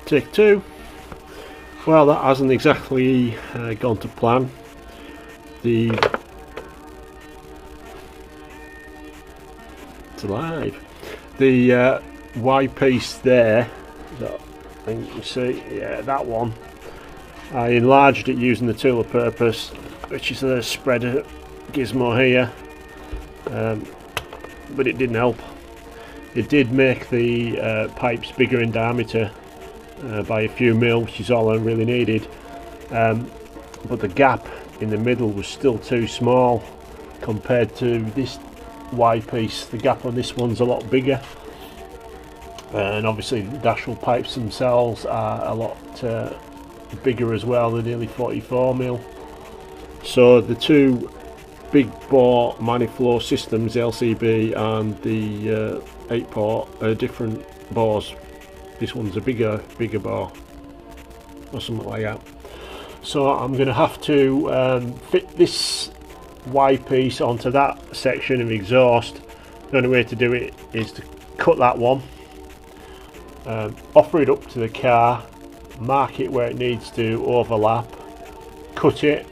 Take two. Well, that hasn't exactly gone to plan. It's alive. The Y piece there, that I think you can see, yeah, that one, I enlarged it using the tool of purpose, which is the spreader gizmo here, but it didn't help. It did make the pipes bigger in diameter by a few mil, which is all I really needed, but the gap in the middle was still too small compared to this Y piece. The gap on this one's a lot bigger, and obviously the Dashwell pipes themselves are a lot bigger as well. They're nearly 44 mil. So the two big bore Maniflow systems, LCB and the 8-port, are different bores. This one's a bigger bore or something like that. So I'm going to have to fit this Y piece onto that section of exhaust. The only way to do it is to cut that one offer it up to the car, mark it where it needs to overlap, cut it,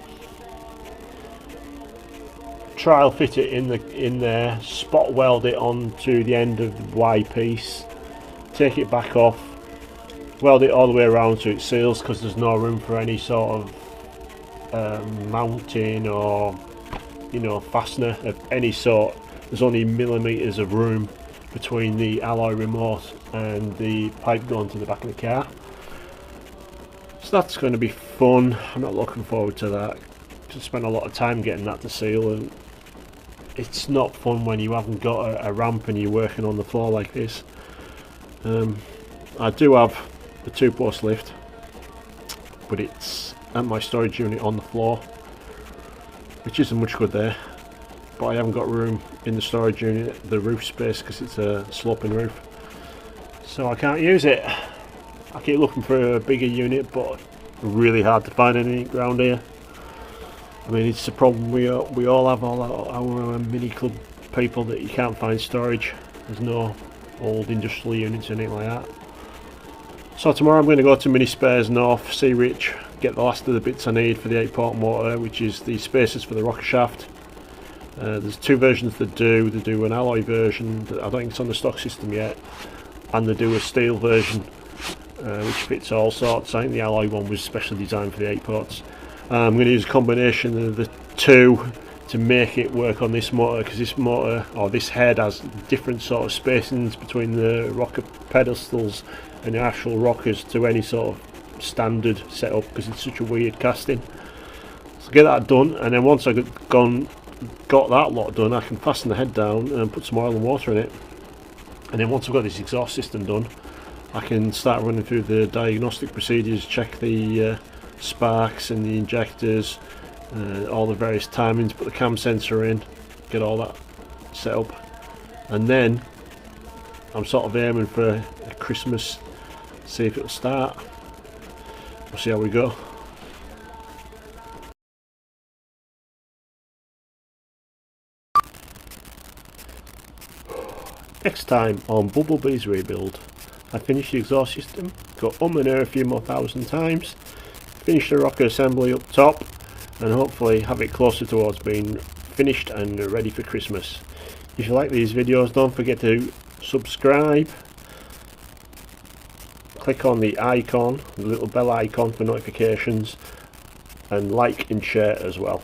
trial fit it in there, spot weld it onto the end of the Y piece, take it back off, weld it all the way around so it seals, because there's no room for any sort of mounting or, you know, fastener of any sort. There's only millimeters of room between the alloy remote and the pipe going to the back of the car. So that's going to be fun. I'm not looking forward to that. Just spent a lot of time getting that to seal, and it's not fun when you haven't got a ramp and you're working on the floor like this. I do have a 2-post lift, but it's at my storage unit on the floor, which isn't much good there. But I haven't got room in the storage unit, the roof space, because it's a sloping roof, so I can't use it. I keep looking for a bigger unit, but really hard to find any around here. I mean, it's a problem we all have, all our mini club people, that you can't find storage. There's no old industrial units or anything like that. So tomorrow I'm going to go to Mini Spares North, see Rich, get the last of the bits I need for the 8-port motor, which is the spacers for the rocker shaft. There's 2 versions that do. They do an alloy version that I don't think it's on the stock system yet, and they do a steel version which fits all sorts. I think the alloy one was specially designed for the 8-ports. I'm going to use a combination of the 2 to make it work on this motor, because this motor, or this head, has different sort of spacings between the rocker pedestals and the actual rockers to any sort of standard setup, because it's such a weird casting. So get that done, and then once I've got that lot done, I can fasten the head down and put some oil and water in it. And then once I've got this exhaust system done, I can start running through the diagnostic procedures, check the sparks and the injectors, all the various timings, put the cam sensor in, get all that set up, and then I'm sort of aiming for a Christmas, see if it'll start. We'll see how we go. Next time on Bumblebee's rebuild, I finish the exhaust system, go and air a few more 1,000 times, finish the rocker assembly up top, and hopefully have it closer towards being finished and ready for Christmas. If you like these videos, don't forget to subscribe, click on the icon, the little bell icon for notifications, and like and share as well.